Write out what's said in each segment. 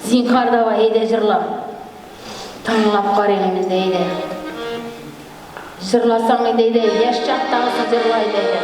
Зинхар давай, eyde жырла. Тыңлап қарайын дейді. Жырласаң дейді, еш жақтағысы жырлай дейді.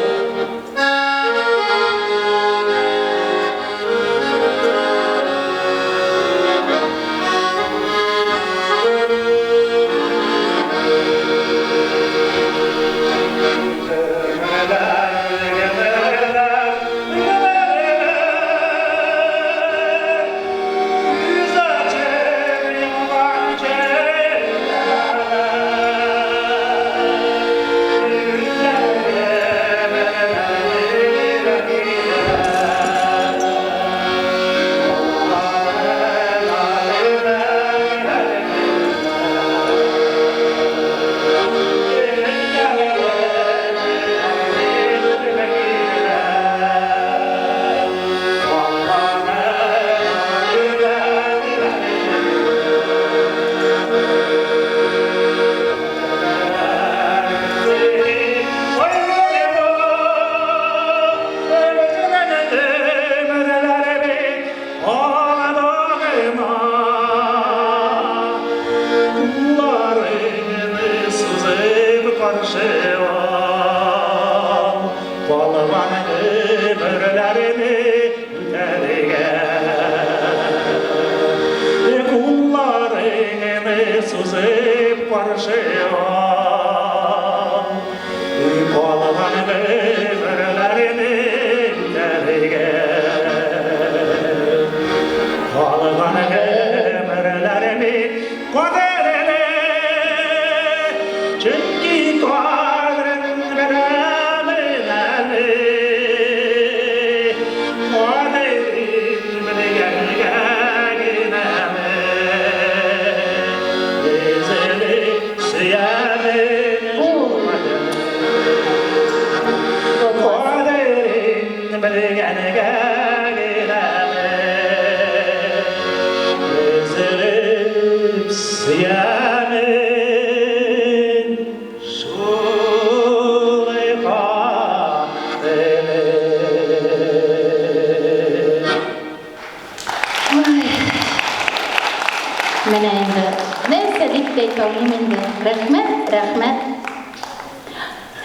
Рахмет.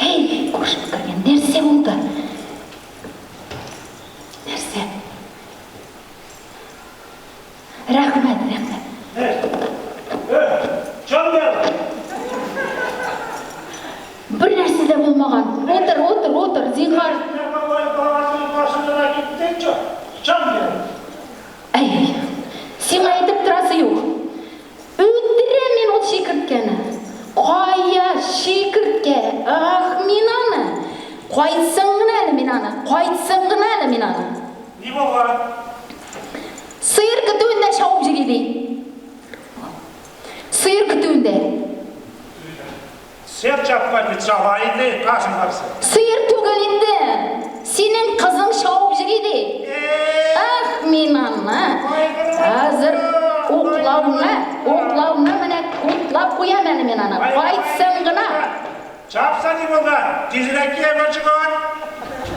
Ей, қошып кірген, нәрсе болды? Нәрсе? Рахмет. Жан бір нәрсе де болмаған. Отыр, зинхар. Әй, сен айтып тұрасы жоқ. Өндірем мен ол шекірткені. Қоя шекіртке, мен аны. Қойсыңғын әлі мен аны. Не болған? Сиыр күтуінде шауып жүреді. Сиыр күтуінде. Сер жаппайды, жабайды, қашын қарсы. Сиыр түгелінде. Сенің қызың шауып жүреді. Мен аны. Азыр оқлауына міне құтлап қоям әлі мен аны. Қайтсыңғына. Жапса не болған? Тезірәкке бөлшіған.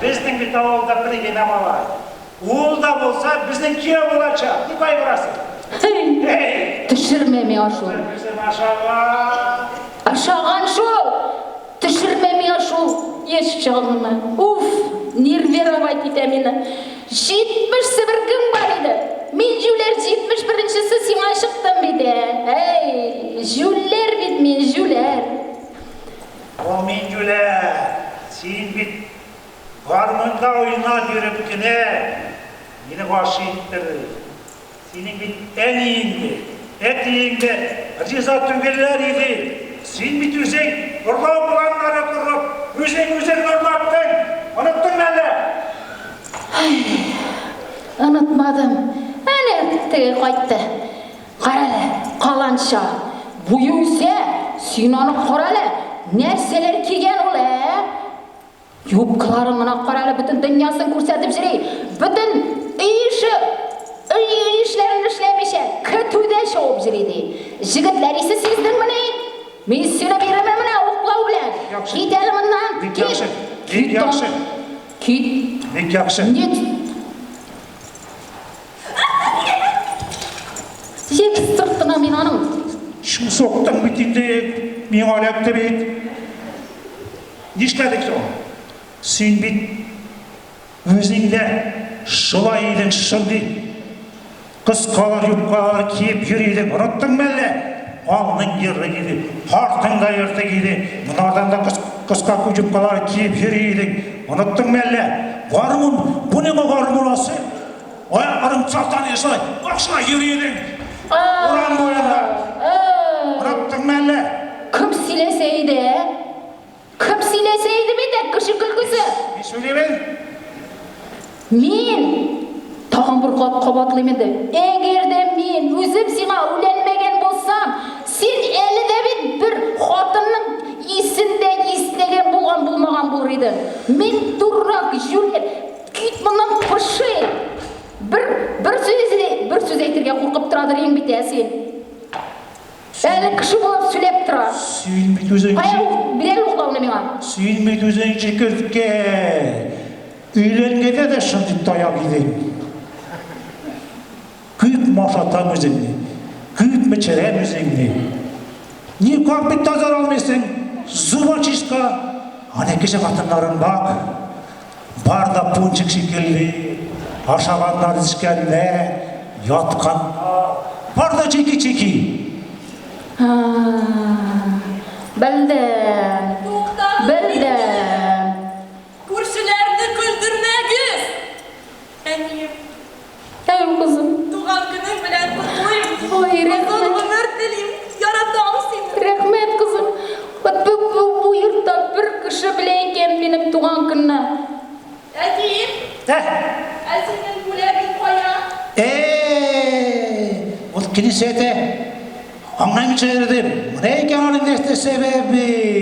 Біздің бір ауылда бірге намалай. Уылда болса, біздің кие болача. Не бай бұрасы? Түшірмеме ашу. Ашаған шол. Түшірмеме ашу. Еш жағылма. Нервировать ете мені. 70 сібіркім бар еді. Мен жүлер 71-шісі сиңа шықтым беді. Жүлер бет мен жүлер. О мен жүлер. Сен бет гармонда ойнап жүріпкіне. Мені ғашиттір. Сенің бет әнейінде, әтейінде, риза түгелер еді. Сен бет өзің ұрлау бұланлары құрып, өзің ұрлаттың. Ұныттың әлі? Ұнытмадым. Әлі тіге қайтты. Қаралы, қаланша. Бұйыңсе, сен оны қаралы. Нәрселер кеген ол, Юбкаларыңына қаралы бүтін дүниясын көрсетіп жүрей. Бүтін үйішлерін ішлемеше, күтуде шауып жүрейді. Жігітлер есі сіздің міне? Мен сені береме міне оқлау білен. Кет әлі мұннан. Кет. Кет. Бек яқшы. Нет. Şu soğuktan bitinde min alakta bit. Nişkadık soğuk. Sen bit özünde şılayydın şimdi. Kıskalar yupkalar kiyip yürüydün. Unuttun mu elle? Alnın yırı gidi. Hartın da yırtı gidi. Bunlardan da kıska yupkalar kiyip yürüydün. Unuttun mu elle? Var mı? Bu ne mi var burası? Ayaklarım çatan yaşay. Başına yürüydün. Ulan boyunda. Unuttun mu elle? Kim sileseydi? Kim sileseydi mi de kışı kılgısı? Ne söyleyeyim? Men tağın bir qabatlıyım edi. Egerde men özüm sana ulenmegen bolsam, sen elide bir xotinin isinde bulmagan bolur edin. Men durrak jület kitmandan pışı. Bir söz aytırga korkup turadır eң bite sen. Eli kişi bolup sülep turar. Suyunbek özün Bilel uqlawını meňa. Suyunbek özün çekirtke. Üylengede de şimdi dayak yedin. Kıyıp maşatan özünni. Kıyıp meçeren özünni. Niye kalkıp tazar almışsın? Zuba çiska. Hani kişi katınların bak. Barda punçuk şekilli. Aşağılar dişkenle. Yatkan. Barda çeki. Bildim. Kurşularını güldürmegüz. Eniyim. Hey kızım. Doğan günün bilen kutlayım. Oy, rahmet. Uzun ömür dileyim. Yaratam seni. Rahmet kızım. Bu yurtta bir kişi bile ekan benim tuğan gününe. Edeyim. Senin bulerin koya. O kilisede anlayım çevirdim. Ne ekanın neste sebebi?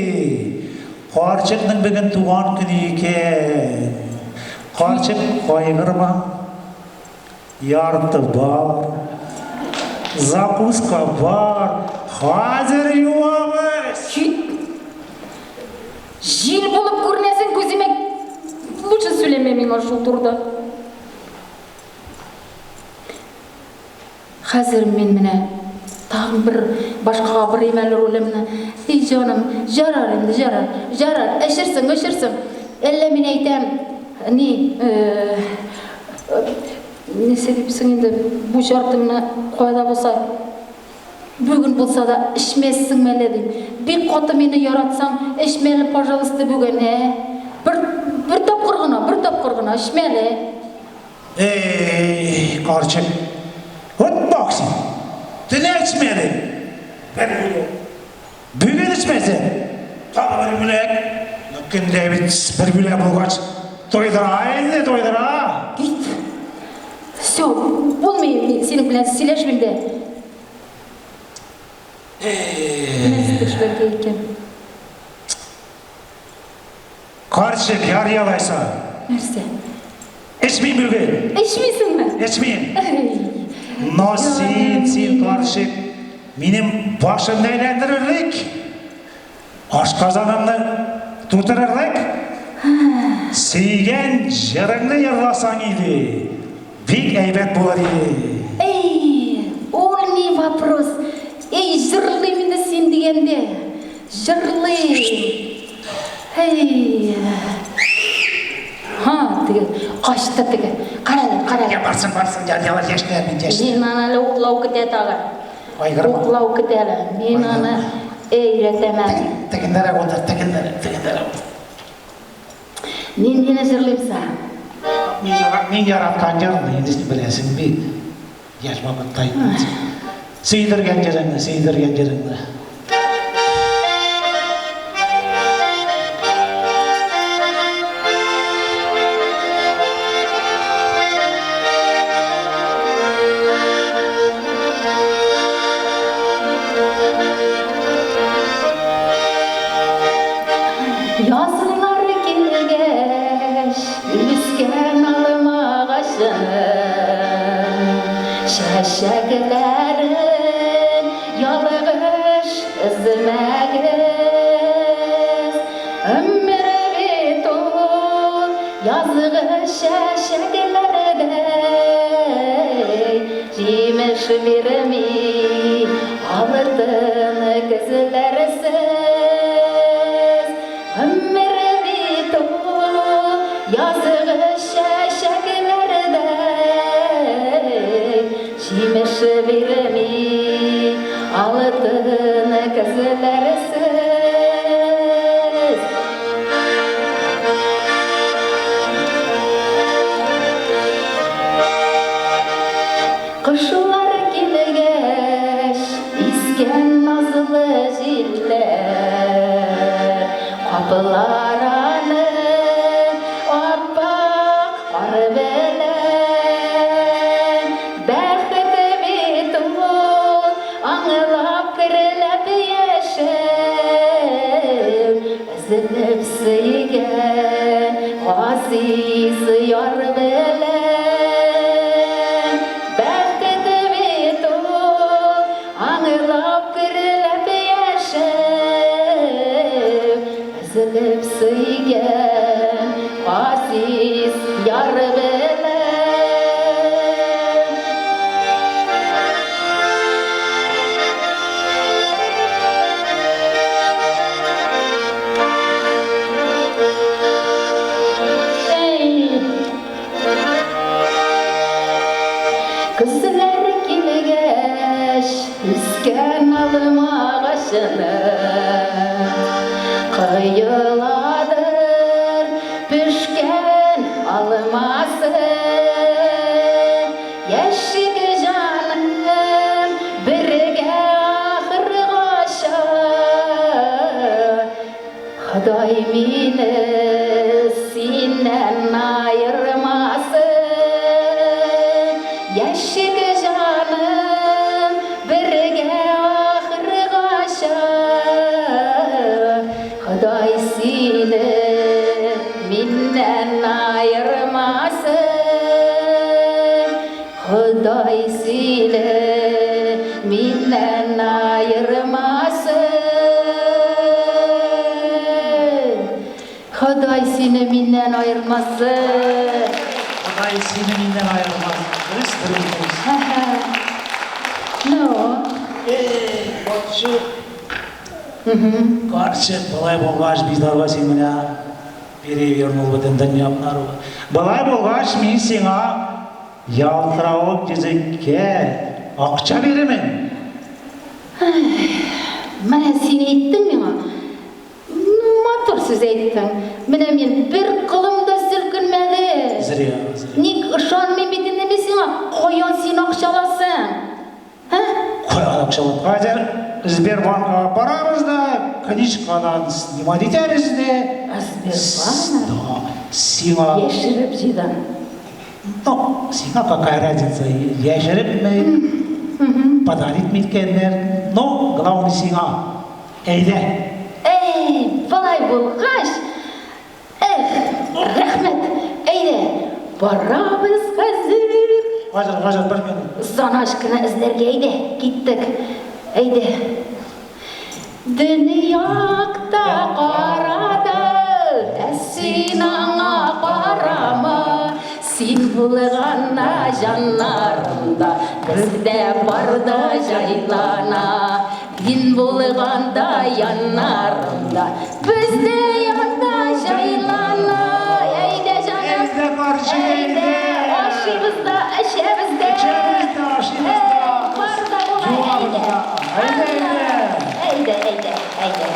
Karçıkның bugün tuğan günü iken. Karçık kaygırma. Yartı var. Zakuska var. Hazır yuvamız. Jil bulup көрнесің көзіме. Лучше сөйлеме меңа şu turda. Hazır men mine tağın bir başka bir emeller olemine. Ey canım, jarar endi jarar. Eşirsin. Elle men aytam. Ne sebepsin endi bu şartımna koyda bolsa. Bugün bolsa da içmezsin mele deyim. Bir qota meni yaratsan, içmeli pожалуйста bugün Bir tapqır gına içmeli. Karçık. Hıt baksın. Dine içmedin. Ben öyle. Bugün içmesin. Tabi bir bülek. Lakin David bir bülek bulgaç. Doydura, endi doydura. Git. Все, болмай senin bilen sileşmeyim de. Nesi tuşlarga ekan. Karçık yarıyalaysa. Nerse? İçmeyeyim bugün. İçmeysin mi? İçmeyeyim. No sen karşık. Benim başımda eğlendirirdik. Aşkazanımı tutururdik. Seygen jırыңды yırlasan idi. Bek eybet bolar idi. Ол не вопрос? Жырлаймын да сен дегенде. Жырлайм. Тігі, қашты тігі. Қаралы. Ya barsın yavaş Мен аналы оқлау кетеді аға. Aygırma. Оқлау кетеді. Мен аны үйретемін. Tekinlere kodur, tekinlere. Мен нені жырлайм саған? Men yaratkan jarını endisi bilesin bir. Yaş vakittaydı. Seydirgen jarını. Yazılar gelgeç, üsken alma ağaçın, şeşeklerin yalğış izmegiz. Ömür bitur, yazgı şeşeklerde, yemiş vermi alırdın Kışlar gelgeç isken nazlı ziller kapılar anı oppak arbelen Bəxti bitul anılap kırılıp yaşım Üzülüp sıygen aziz yar belen Bəxti bitul anılap kırılıp yaşım Üzülüp sıygen aziz yar belen Kızlar gelgeç üsken alım ağaçını Kıyıladır püşken alması Yeşik canım birge ahır kaşa Xudoy meni senden ayırmasın Yeşik canım birge ahır kaşa Xudoy seni menden ayırmasın Xudoy seni menden ayırmasın Xudoy seni menden ayırmasın Xudoy seni menden ayırmaz. Biz birimiz. Ne o? Şu karşı balay bolgaç bizdarga sen mene бере болбытын дөньямнар. Балай болгач мен сиңа ялтырауык жезекке акча беремен. Mana sen aytding menga. Motor so'z aytding. Mana men bir qilim da silkinmadi. Ziriya. Ник ishonmay bitin nima senga qo'yon sen ақша alasan. Ha? Qo'yon ақша алып. Hozir Сбербанкка барабыз да, книжкадан снимать етебиз де. Сбербанк? Сиңа. Яширib жидан. Ну, сиңа какая разница, яширib ми, подарить ми еткендер. Но, главный сиңа. Әйде. Балай болғаш. Рахмет. Әйде. Барабыз қазір. Қажыр, бір минут. Занашкіні іздерге әйде. Кеттік. Әйде. Дүниякта қарады, сен аңа қарама. Сен болғанда жанарымда, бізде барда жайлана. Сен болғанда янарымда, бізде янда жайлана. Әйде жаным, әйде, ашыбызда, ішебізде. Барда болай, әйде. Әйде.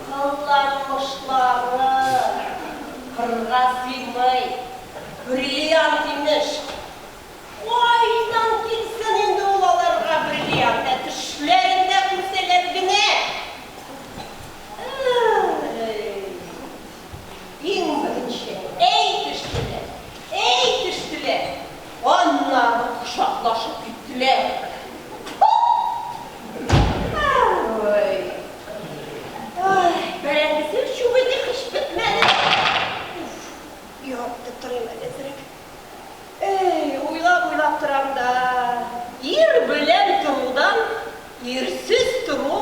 Қаллармышлары қырға сыймай, бриллиант емес. Қайдан келсін енді оларға бриллиант, түшлерінде күрселер гіне. Ең бірінші, ей түштілер, онлары құшақлашып күттілер. Бәрәңгісі шубеде қыш бітмәді. Йоқты тұрайым әлезірек. Ойлап тұрам да, ер білен тұрудан, ерсіз тұру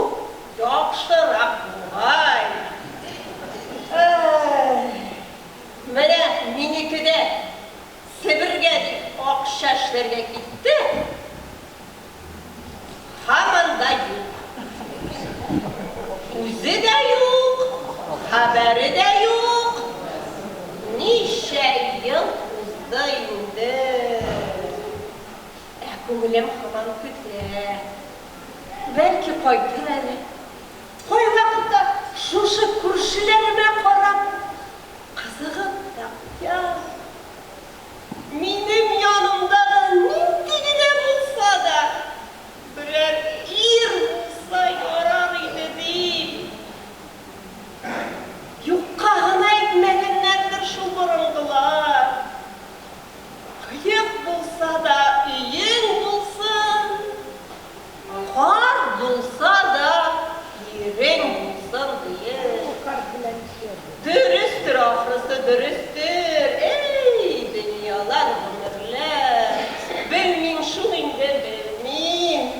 жақшырақ болғай. Міне, менекіде Сібірге ақ шәшлерге кетті. Хамында юқ. Өзі де юқ, хабәрі де юқ. Неше ел ұзды енді. Көңілем қаман күтті. Бәлкі қойдыр әлі. Қой вақытта шушы күршілеріме қарап, қызығып, dürüsttür. Ey dünyalar ömürler. Bilmin şu inde bilmin.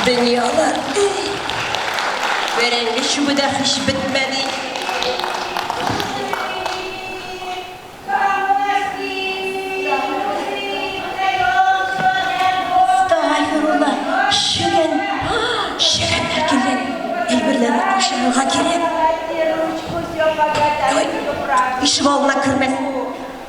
Dünyalar, verenli şu bu da hiç bitmedi. Estağfurullah, şügenler gelen, elbirlerini koşuğa gelen. İşim oluna kırmasın.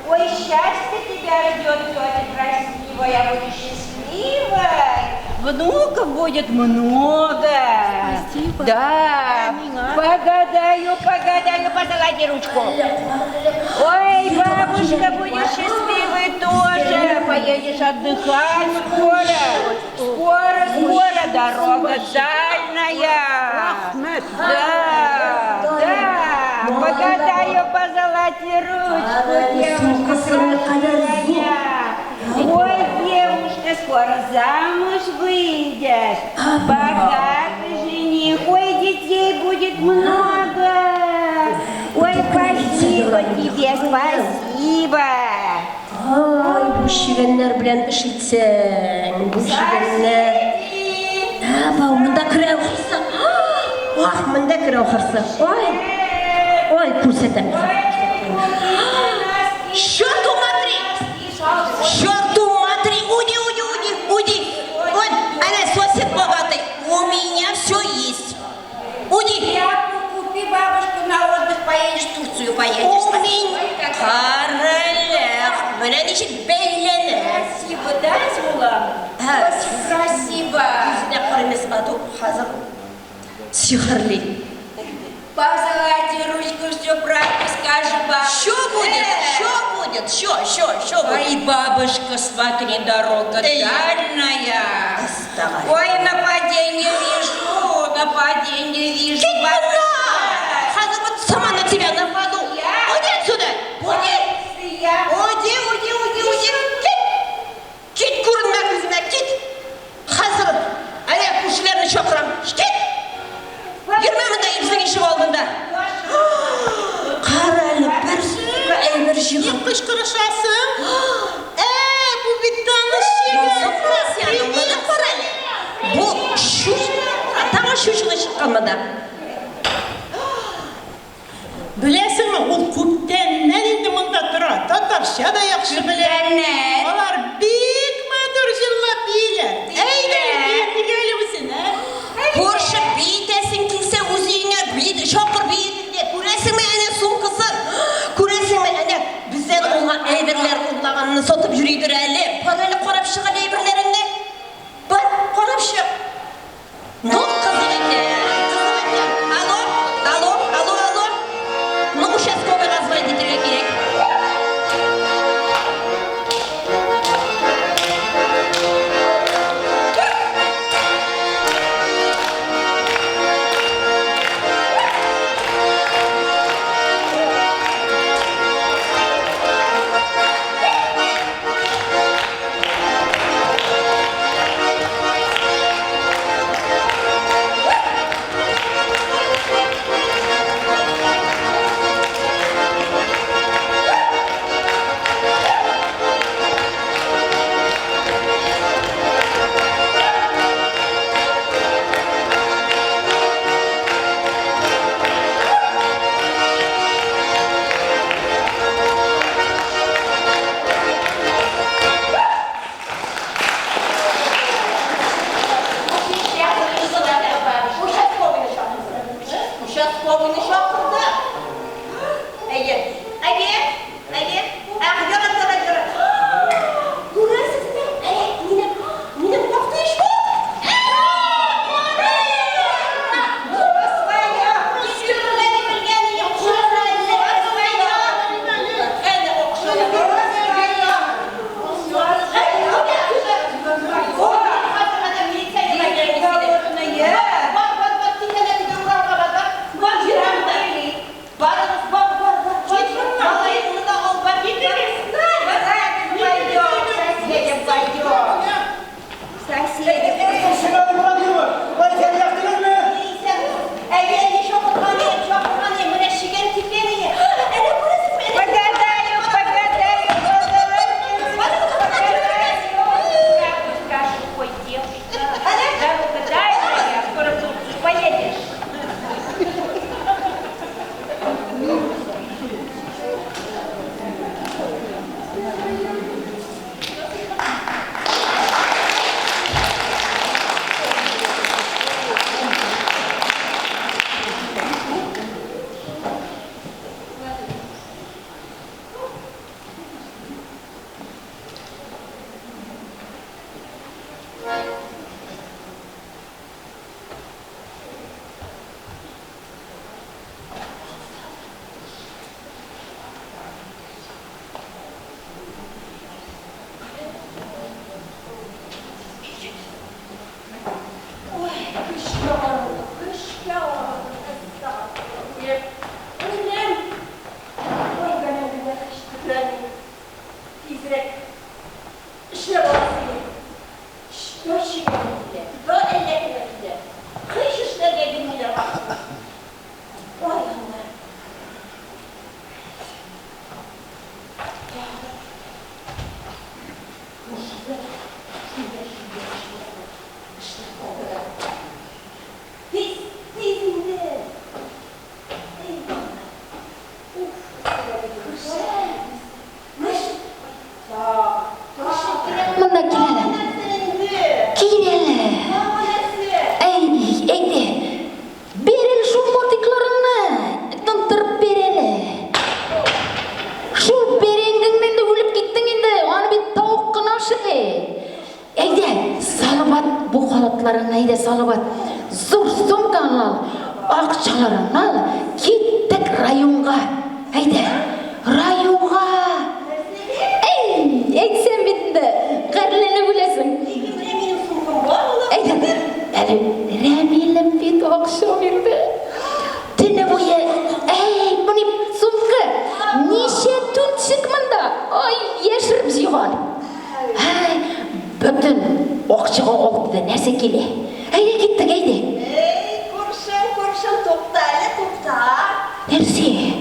Ой, счастье тебя ждет, тетя красивая, будешь счастливой. Внуков будет много. Спасибо. Да. Погадаю, поцелуйте ручку. Ой, бабушка, будешь счастливой тоже. Поедешь отдыхать скоро. Скоро дорога дальняя. Да. Погадаю, позолоти ручку, девушка красивая. Ой, девушка, скоро замуж выйдешь. Богатый жених, ой, детей будет много. Ой, спасибо тебе, спасибо. Ay, bu şirinler bilen iş etsen, bu şirinler. Ha, bu mında kire okursa. Vah, mında kire okursa. Oy. Ой, көрсетем. Чёрту матри! Чёрту матри! Уйди! Вот, она сосед богатый. У меня все есть. Уйди! Купи бабушку на отдых, поедешь в Турцию, поедешь. У меня королев. Мне ничего бейлене. Спасибо, да, Зула? Очень красиво. Yüzüne karımız adı hazır. Сихарли. Позолоти ручку, все правду скажи, бабушка. Что будет? Что будет? Ой, бабушка, смотри, дорога дальняя. Оставай. Ой, нападение вижу. Бабушка. Hazır вот сама на тебя нападу. Уйди отсюда. Уйди. Git көрінме көзіме, git. Hazır. Аяқ күшілеріні шоқырам. Git. Жүрме мұнда епсің ішіп алдында. Қаралы бір әйбір жиған. Кыш кырышасың? Bu bir Bu şu, таңа шушына шыққанмада. Білесіңі, ол көптеннен енді мұнда тұрады. Татарша да яқшы біледі. Олар бек мәдір жырлап билер. Білгелі бұсың, Көрші бейтесің келсе өзіңе шоқыр бейдінде. Көресің ме әне сұңқысын? Көресің ме әне бізден оңа әйбірлер ұрлағанын сотып жүрейдір әлі. Парайлы қорап шыған әйбірлеріңді. Бар, қорап шық. Ну, қызыл екен. Алло. Ну, участковый разводитель керек.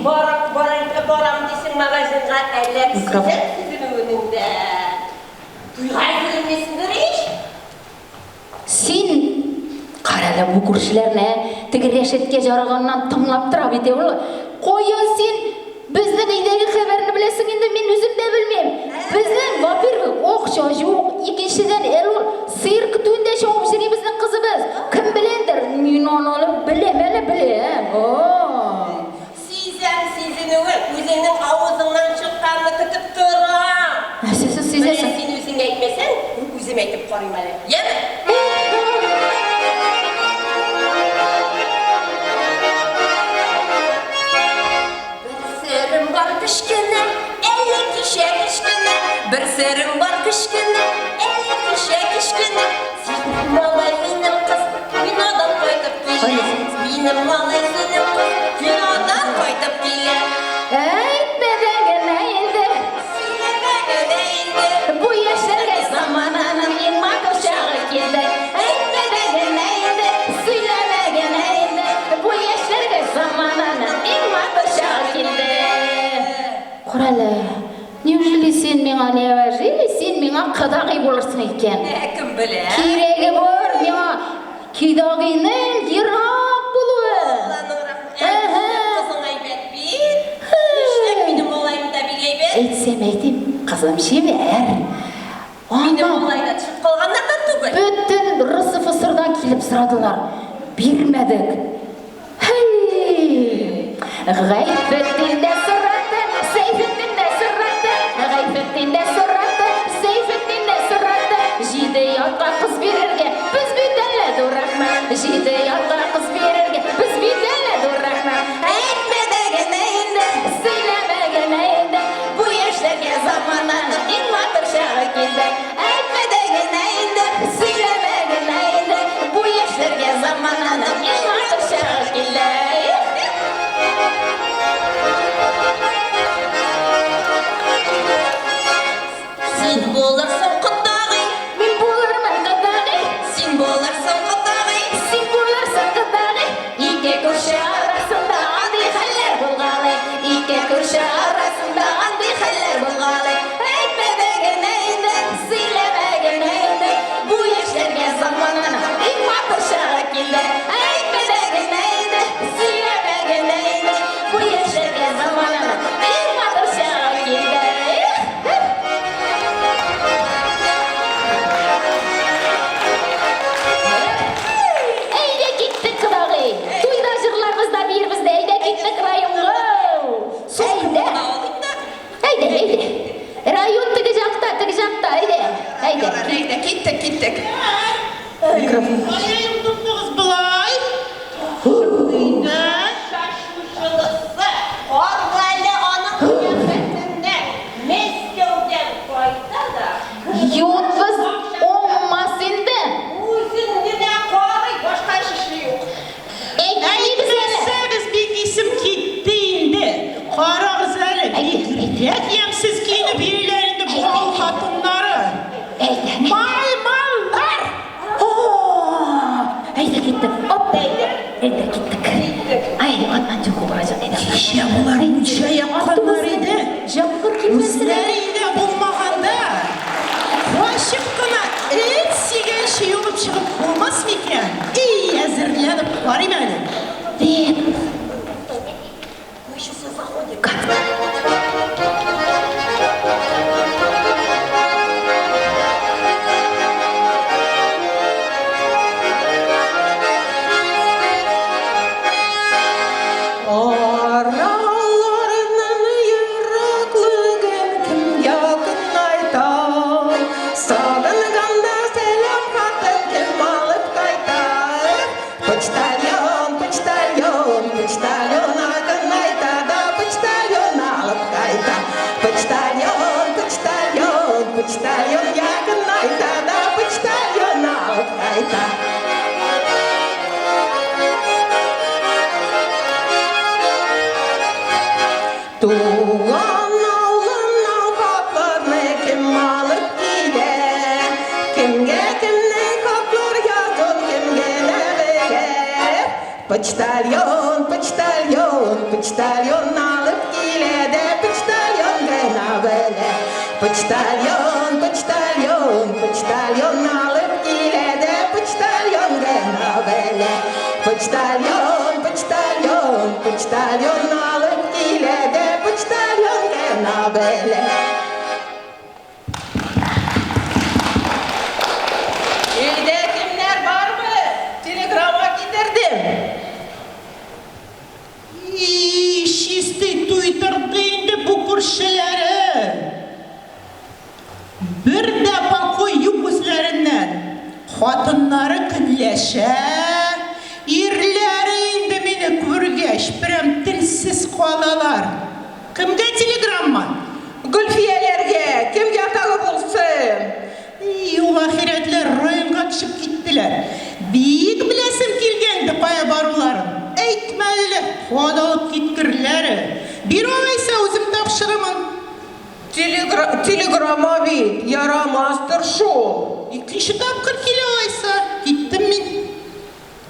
Барам десең магазинға әлек сіздің өніңді. Дұйғай көрмесіңдер еш? Сен қаралы бұл көршілеріне тігі решетке жарағаннан тыңлап тұра бете ол. Қойын сен біздің үйдегі хабарны білесің, енді мен өзім де білмем. Біздің, во-первых, оқша жоқ, екіншіден сиыр күтуінде шауып жүрген біздің қызыбыз. Кім білендір? Мен оны білем. Сезінуі өзіңнің ауызыңнан шыққанны күтіп тұрам. Сезесің. Сен өзің әйтмесең, өзім әйтіп қорым әлі. Емі? Kışkını, elle kişe kışkını. Bir sırrım var kışkını, elle kişe kışkını. Senin malay benim kız, binadan koydup gelir. Benim malay senin kız, binadan koydup gelir. Әйтмедеген әйелді, Söylemegen eğildi. bu yaşlarga zamananın en makul çağı keldi. Әйтмедеген әйелді, söylemegen әйелді, bu yaşlarga zamananın en makul çağı keldi. Құралы, неужели сен меңа не важили, сен меңа қадағи болырсың екен? Кім білер? Керегі бар, меңа кедағиның ерақ болуы. Kızın aybet bir. İşte benim olayım da bir aybet. Әйтсем әйтем, қызым шебер. Benim olayda çıkıp kalğanlardan түгіл. Bütün Rısı Fısır'dan kelip sıradılar. Bilmedik. Gayfettin de sırattı, Seyfettin de sırattı. Gayfettin de sırattı, Seyfettin de sırattı. Jide yatqa kız verirge, biz bütünle duraqma. Jide yatqa kız verirge, biz bütünle duraqma. Aytmedegen eyinde, söylemegen eyinde, bu yaşlarga zamananın en matır çağı keldi. Aytmedegen eyinde, söylemegen eyinde, bu yaşlarga zamananın en matır çağı keldi. Sen boğularsın qıddağı. Men bo'larman qadag'i, Sen boğularsın qıddağı. sen bo'larsan qadag'i. Ikki ko'rshi orasida qanday xaylar bo'lg'ali, ikki ko'rshi orasida qanday xaylar bo'lg'ali. Aytmagin endi, siylamagin endi, bu yoshlarga zamonani eng ma'qul chog'i keldi. Aytmagin endi, siylamagin endi, bu yoshlarga zamonani eng ma'qul chog'i keldi. Eyde gittik qıdag'i, to'yda jırlarımızda birimizde eyde gittik rayonga. Eyde. Rayon tigi jakta, eyde. Eyde, kettik. Ayayım tuttuğuz bulay. Şurada şaşmışılısı. Orvalı onun kıyafetinden, Meskev'den koyda da. Yotbuz olmasından. Uzunluğuna koy, başka şişi yok. Әйтмесе біз бек есім кетпейінді. Қарағыз әлі, бек емсіз киініп үйлерінде бұғал қатынлары. Маймалдар! Eyde gittik, hop. Eyde gittik. Ayde atman çok uğraşan eyde. Кеше бұлар мұнша яққандар еді. Жапқыр келмесілер. Өздері үйде болмағанда қуашып қана ет сеген шеуіп шығып болмас ма екен? Әзірленіп барым әлі. Бек. Мы сейчас заходим. Араларынан йыраклыгын кім якын айтар? Сағынғанда сәлем хатын кім алып қайтар? Почтальон ақын айтады, почтальон алып қайтар. Почтальон якын айтады, почтальон алып қайтар. Туған ауылын хаттарны кім алып келер? Кімге кімнің хаттар язып, кімге нәбігер? Почтальон Почтальон, почтальон, почтальон алып келеді, почтальон гына беле. Почтальон, почтальон, почтальон алып келеді, почтальон гына беле. Елде кімдер бар мы? Телеграмма кетірдім. Чистый туйдырды енді бұл күршілері. Bir de bakı yüzlerinden Xatınları künleşe İrleri indi meni көргеш Бірім тілсіз қалалар Кімге телеграмма? Gülfiyelerge, kimge atağı bulsun? Ул ахиретлер районға түсіп кеттілер Бейік білесім келгенді қая баруларын Әйтмәлі қадалып кеткірлері Bir айса өзім тапшырымын Телеграмма бит, ярамастыр шол. Екінші тапқыр келе алайса, кеттім мен.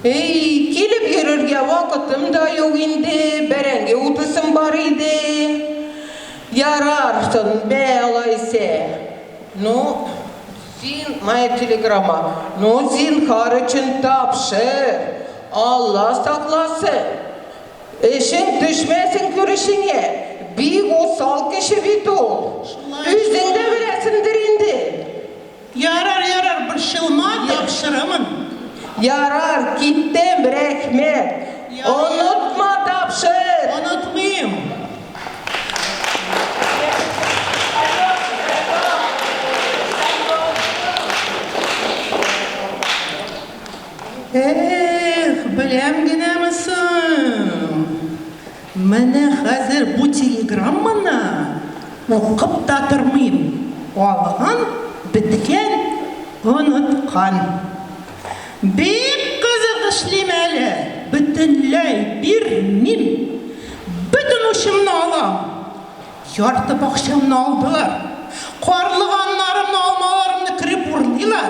Келіп ерерге вақытым да yok енді, бәрәңге ұтысым бар еді. Ярарсың бә алайса. Сен, моя телеграмма, зинхар үшін тапшыр. Allah сақласын. Ішің düşмесін көрішіңе. Bir osal kişi bit ol. Üzünde bilesindir indi. Yarar bir şılma tapşırımın. Yarar gittim rahmet. Unutma tapşır. Unutmayayım. Білем гіне місің? Мені қазір бұл телеграмманы оқып та тұрмайым. Алған, біткен, ұнытқан. Бек қызық ішлемәлі, бүтінләй бермем. Бүтін ұшымны алам. Ярты бақшамны алдылар. Қарлығанларымны алмаларымны кіріп ұрлылар.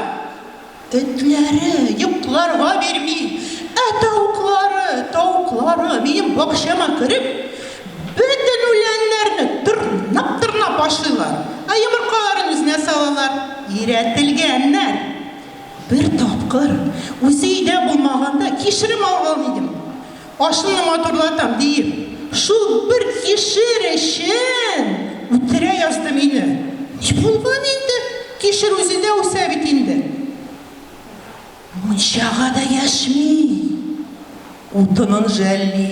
Этлері йоқларға бермей, тауқлары менің бақшама кіріп, бүтін өләнлеріні тырнап ашылар. Йомырқаларын өзіне салалар, үйретілгенлер. Bir тапқыр, өзі үйде болмағанда кешірім алған едім. Ашынны моторлатам дейіп, шул бір кешір үшін өттіре язды мені. Не болған енді? Кешір өзінде өсәбет енді. Мұншаға да яшмей, ұтының жәлі,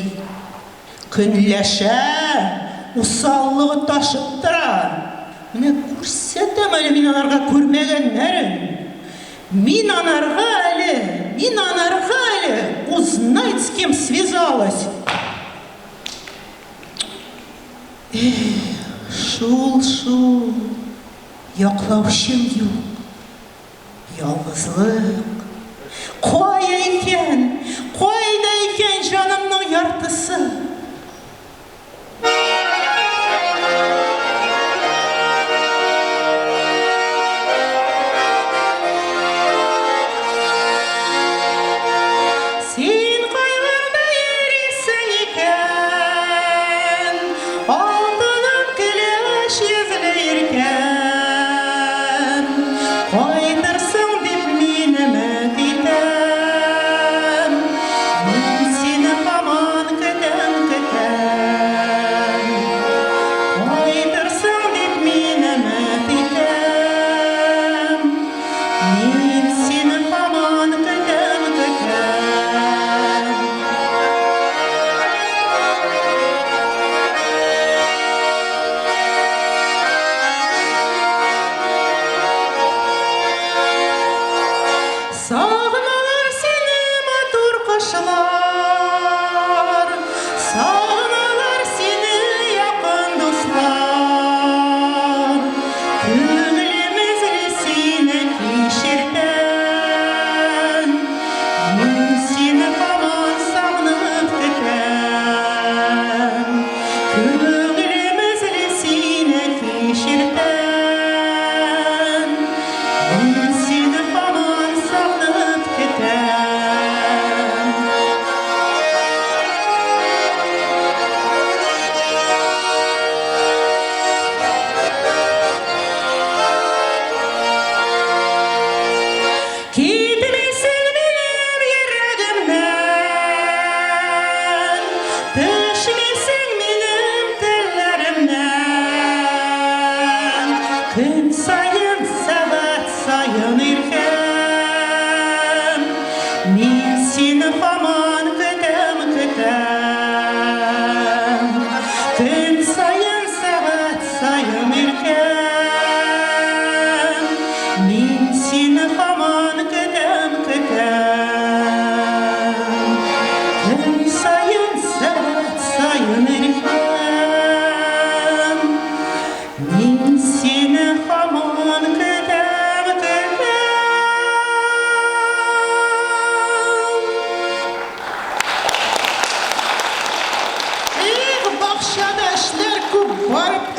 күнләшә, ұсаллығы ташып тұра. Міне көрсетім әлі мен анарға көрмегенлерін. Мен анарға әлі, узнать, с кем связалась. Шул, яқлаушым yok, ялғызлық. Қойда екен жанымның яртысы. Сен қайларда ересің екен, алтынын күләш езілі еркен. Қайтырсың деп мені мәдетем,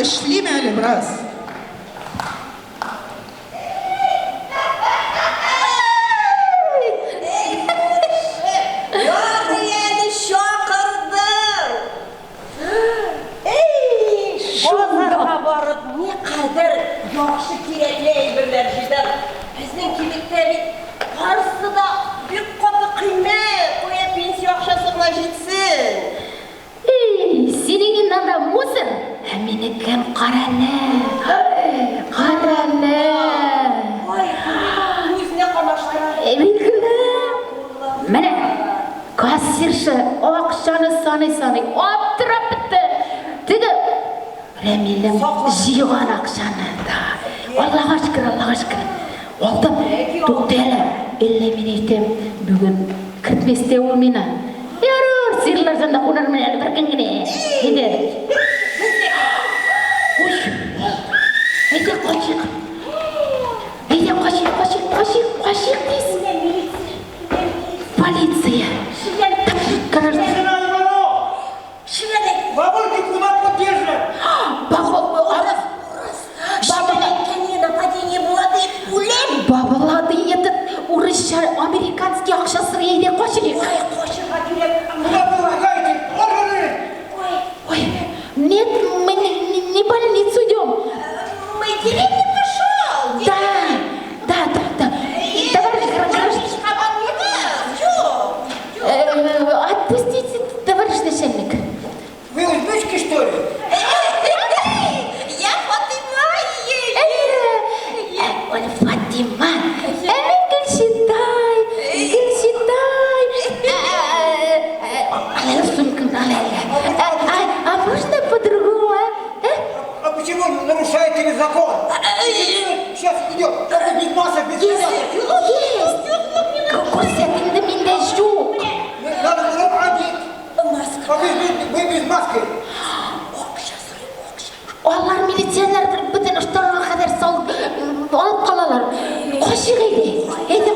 ішлейм әлі біраз. Yarın şakırdım. Bozarga barıp ne kadar yaxşı kiretli eybirler jidir. Bizning kilikleri karşısında bir kopu kıymet koya pensiya akşasına jitsin. Senin nada muzır. Menikim qarana. Qarana. Ay, yüzüne kamaştırar. Bilgili. Mana kassirshi oqshani sanay optirab bitdi. Dedi. Ramilim jiygan aqshani da. Allohga shukr. Oldim. To'xtala. 50 minutim bugun kirtmasdi u meni. Yarur, sirlardan da hunarmani bir kungina. Dedi. Uy. Haydi qochiq. Qochiq deysiz. Полиция. Жена Иванов! Бабульки куда поддерживают? Бабалады этот урысша американский ақшасы рейде қошығы. Куда вы лагаете? Органы! Ой, нет, мы не в больницу идем. Мы деревня пошел. Да. Отпустите, товарищ начальник. Вы узбечки, что ли? Я Фатима Ой, Фатима. Гүлшитай. Сумкамды а можно по-другому, А почему нарушаете ли закон? Сейчас идет. Как вы без масок, без масок? Есть. Көрсетіңді менде жоқ. Надо было одеть. А вы без маски. Олар милиционерлер бүтін ұштарға қадар салып алып қалалар. Қошық еді.